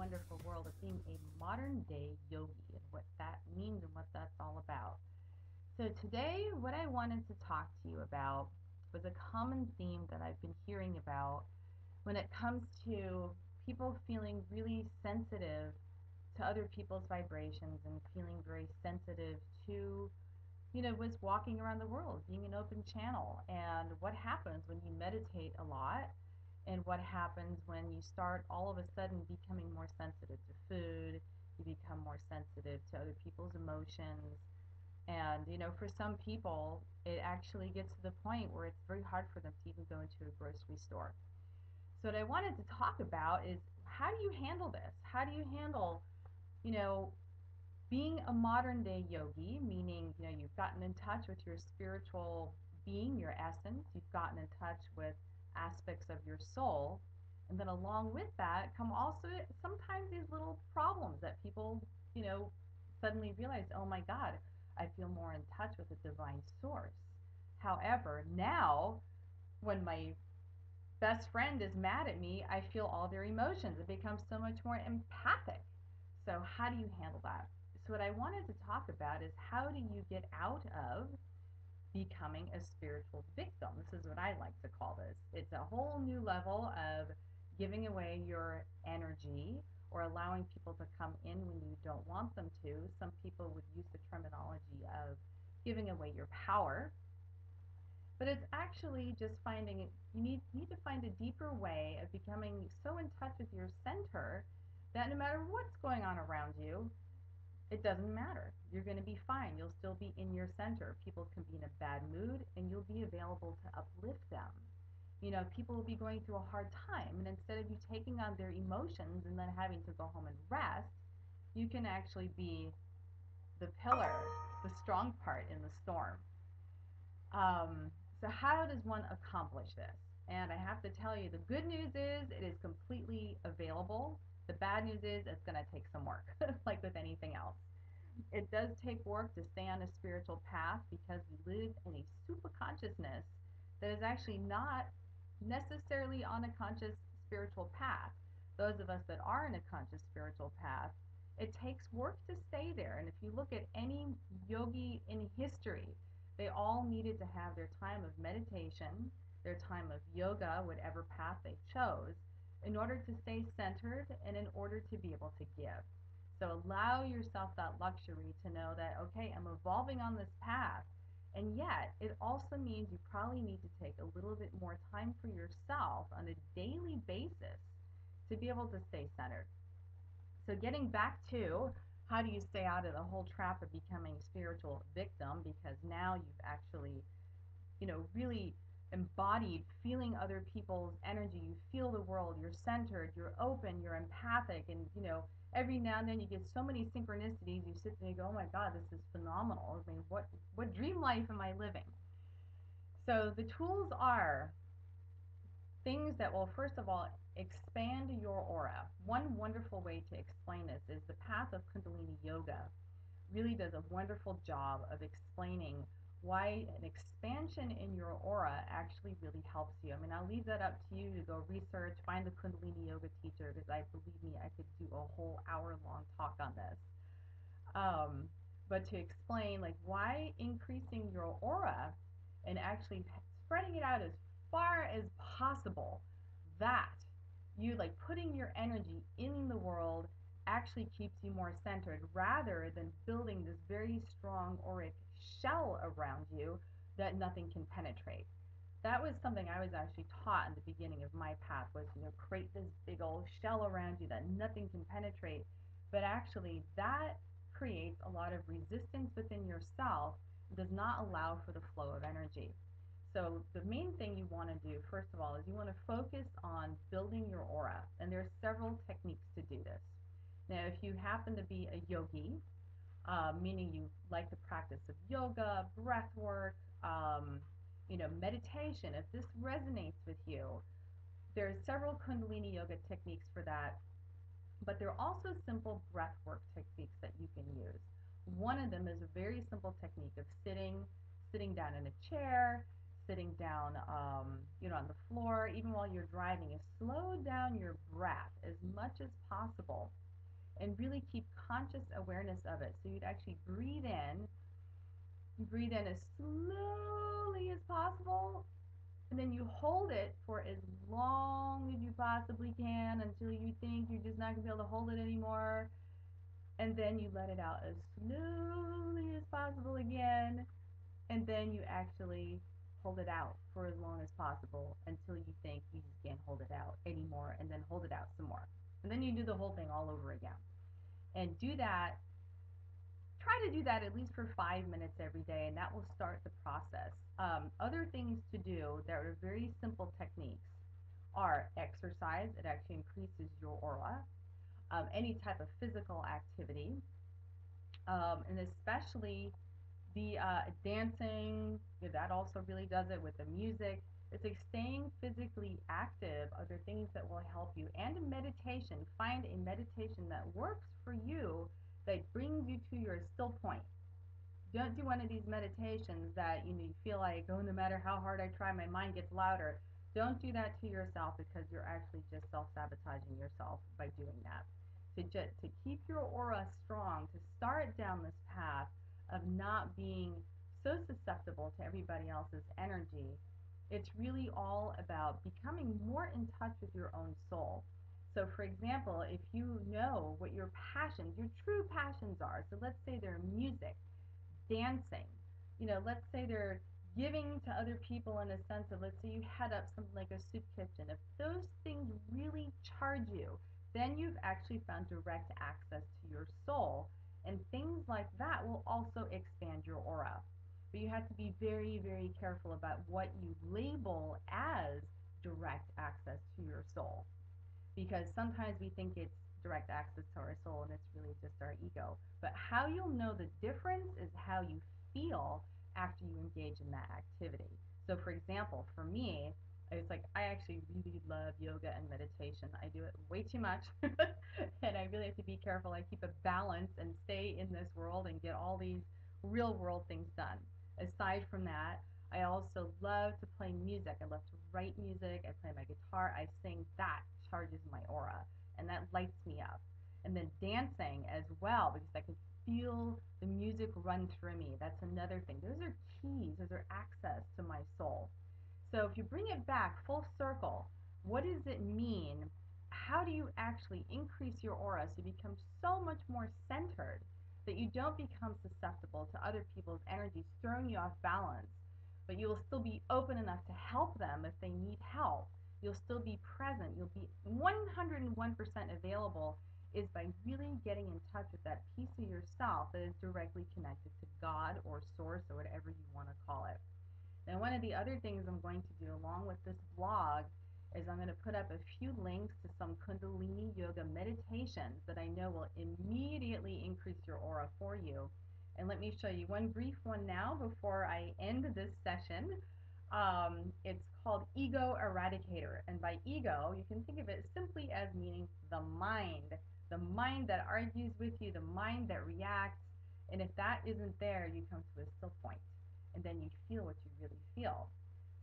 wonderful world of being a modern day yogi and what that means and what that's all about. So, today, what I wanted to talk to you about was a common theme that I've been hearing about when it comes to people feeling really sensitive to other people's vibrations and feeling very sensitive to, was walking around the world, being an open channel, and what happens when you meditate a lot, and what happens when you start all of a sudden becoming more sensitive to food, you become more sensitive to other people's emotions. And, for some people, it actually gets to the point where it's very hard for them to even go into a grocery store. So, what I wanted to talk about is how do you handle this? How do you handle, you know, being a modern day yogi, meaning, you've gotten in touch with your spiritual being, your essence, you've gotten in touch with aspects of your soul, and then along with that come also sometimes these little problems that people, you know, suddenly realize, oh my God, I feel more in touch with the divine source. However, now when my best friend is mad at me, I feel all their emotions. It becomes so much more empathic. So, how do you handle that? So, what I wanted to talk about is how do you get out of becoming a spiritual victim? This is what I like to call this. It's a whole new level of giving away your energy or allowing people to come in when you don't want them to. Some people would use the terminology of giving away your power, but it's actually just finding you need to find a deeper way of becoming so in touch with your center that no matter what's going on around you, it doesn't matter. You're going to be fine. You'll still be in your center. People can be in a bad mood and you'll be available to uplift them. People will be going through a hard time, and instead of you taking on their emotions and then having to go home and rest, you can actually be the pillar, the strong part in the storm. Um, so how does one accomplish this? And I have to tell you, the good news is it is completely available. The bad news is it's going to take some work, like with anything else. It does take work to stay on a spiritual path because we live in a super consciousness that is actually not necessarily on a conscious spiritual path. Those of us that are in a conscious spiritual path, it takes work to stay there. And if you look at any yogi in history, they all needed to have their time of meditation, their time of yoga, whatever path they chose, in order to stay centered and in order to be able to give. So allow yourself that luxury to know that, okay, I'm evolving on this path. And yet, it also means you probably need to take a little bit more time for yourself on a daily basis to be able to stay centered. So getting back to how do you stay out of the whole trap of becoming a spiritual victim, because now you've actually, really embodied feeling other people's energy. You feel the world, you're centered, you're open, you're empathic, and every now and then you get so many synchronicities. You sit there and you go, oh my God, this is phenomenal. I mean, what dream life am I living? So the tools are things that will, first of all, expand your aura. One wonderful way to explain this is the path of Kundalini Yoga really does a wonderful job of explaining why an expansion in your aura actually really helps you. I mean, I'll leave that up to you to go research, find the Kundalini Yoga teacher, because believe me, I could do a whole hour-long talk on this. Um, but to explain, like, why increasing your aura and actually spreading it out as far as possible, that you like putting your energy in the world actually keeps you more centered rather than building this very strong auric shell around you that nothing can penetrate. That was something I was actually taught in the beginning of my path was, create this big old shell around you that nothing can penetrate. But actually that creates a lot of resistance within yourself and does not allow for the flow of energy. So the main thing you want to do, first of all, is you want to focus on building your aura. And there are several techniques to do this. Now, if you happen to be a yogi, meaning you like the practice of yoga, breath work, meditation, if this resonates with you, there are several Kundalini yoga techniques for that, but there are also simple breath work techniques that you can use. One of them is a very simple technique of sitting down in a chair, sitting down, on the floor, even while you're driving, is slow down your breath as much as possible and really keep conscious awareness of it. So you'd actually breathe in as slowly as possible, and then you hold it for as long as you possibly can until you think you're just not going to be able to hold it anymore. And then you let it out as slowly as possible again. And then you actually hold it out for as long as possible until you think you just can't hold it out anymore. And then hold it out some more. And then you do the whole thing all over again. And do that, try to do that at least for 5 minutes every day, and that will start the process. Other things to do that are very simple techniques are exercise. It actually increases your aura. Any type of physical activity, and especially the dancing, that also really does it with the music. It's like staying physically active, other things that will help you, and meditation. Find a meditation that works for you, that brings you to your still point. Don't do one of these meditations that you feel like, oh, no matter how hard I try, my mind gets louder. Don't do that to yourself, because you're actually just self-sabotaging yourself by doing that. To keep your aura strong, to start down this path of not being so susceptible to everybody else's energy, it's really all about becoming more in touch with your own soul. So, for example, if you know what your passions, your true passions are, so let's say they're music, dancing, let's say they're giving to other people, in a sense of, let's say you head up something like a soup kitchen. If those things really charge you, then you've actually found direct access to your soul, and things like that will also expand your aura. But you have to be very, very careful about what you label as direct access to your soul, because sometimes we think it's direct access to our soul, and it's really just our ego. But how you'll know the difference is how you feel after you engage in that activity. So, for example, for me, it's like I actually really love yoga and meditation. I do it way too much, and I really have to be careful. I keep a balance and stay in this world and get all these real world things done. Aside from that, I also love to play music. I love to write music. I play my guitar. I sing. That charges my aura, and that lights me up. And then dancing as well, because I can feel the music run through me. That's another thing. Those are keys. Those are access to my soul. So if you bring it back full circle, what does it mean? How do you actually increase your aura so you become so much more centered that you don't become susceptible to other people's energies throwing you off balance, but you will still be open enough to help them if they need help? You'll still be present. You'll be 101% available, is by really getting in touch with that piece of yourself that is directly connected to God or source or whatever you want to call it. Now, one of the other things I'm going to do along with this blog is I'm going to put up a few links to some Kundalini Yoga meditations that I know will immediately increase your aura for you. And let me show you one brief one now before I end this session. It's called Ego Eradicator. And by ego, you can think of it simply as meaning the mind that argues with you, the mind that reacts. And if that isn't there, you come to a still point, and then you feel what you really feel.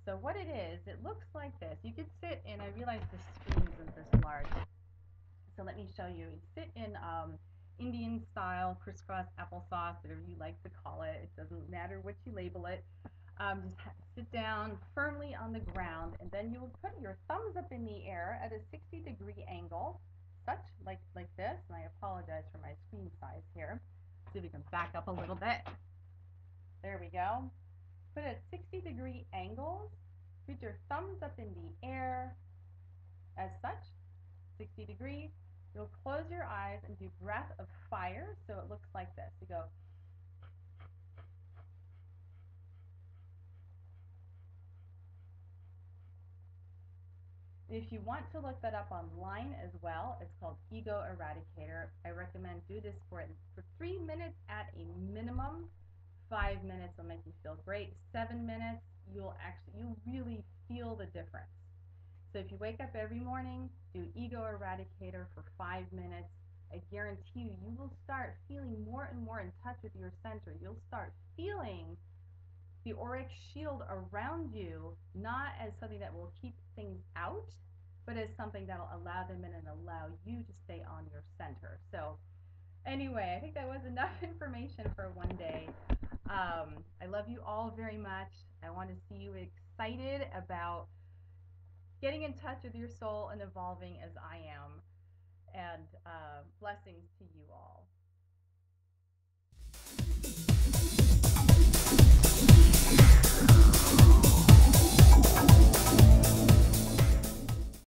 So what it is, it looks like this. You could sit in, I realize the screen isn't this large, so let me show you. You sit in Indian style, crisscross applesauce, whatever you like to call it. It doesn't matter what you label it. Just sit down firmly on the ground, and then you will put your thumbs up in the air at a 60-degree angle, such like this. And I apologize for my screen size here. See if we can back up a little bit. There we go. Put at 60-degree angles. Put your thumbs up in the air as such, 60 degree. You'll close your eyes and do breath of fire, so it looks like this. You go. If you want to look that up online as well, it's called Ego Eradicator. I recommend do this for 3 minutes at a minimum. 5 minutes will make you feel great. 7 minutes, you'll really feel the difference. So if you wake up every morning, do Ego Eradicator for 5 minutes, I guarantee you will start feeling more and more in touch with your center. You'll start feeling the auric shield around you, not as something that will keep things out, but as something that'll allow them in and allow you to stay on your center. So anyway, I think that was enough information for one day. I love you all very much. I want to see you excited about getting in touch with your soul and evolving as I am. And blessings to you all.